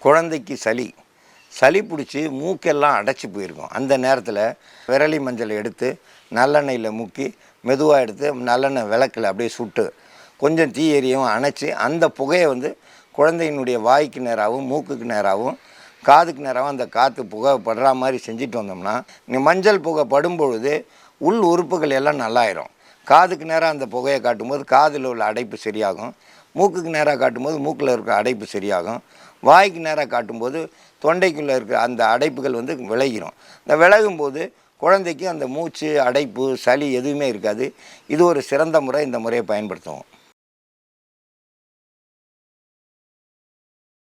குழந்தைக்கு சளி பிடிச்சி மூக்கெல்லாம் அடைச்சி போயிருக்கும். அந்த நேரத்தில் விரலி மஞ்சள் எடுத்து நல்லெண்ணெயில் முக்கி மெதுவாக எடுத்து நல்லெண்ணெய் விளக்கில் அப்படியே சுட்டு கொஞ்சம் தீ எரியவும் அணைச்சி அந்த புகையை குழந்தையினுடைய வாய்க்கு நேராகவும் மூக்குக்கு நேராகவும் காதுக்கு நேராகவும் அந்த காற்று புகை படுற மாதிரி செஞ்சுட்டு வந்தோம்னா மஞ்சள் புகை படும்பொழுது உள் உறுப்புகள் எல்லாம் நல்லாயிரும். காதுக்கு நேராக அந்த புகையை காட்டும்போது காதில் உள்ள அடைப்பு சரியாகும். மூக்குக்கு நேராக காட்டும்போது மூக்கில் இருக்கிற அடைப்பு சரியாகும். வாய்க்கு நேராக காட்டும்போது தொண்டைக்குள்ளே இருக்கிற அந்த அடைப்புகள் விலகிடும். இந்த விலகும்போது குழந்தைக்கு அந்த மூச்சு அடைப்பு சளி எதுவுமே இருக்காது. இது ஒரு சிறந்த முறை. இந்த முறையை பயன்படுத்துவோம்.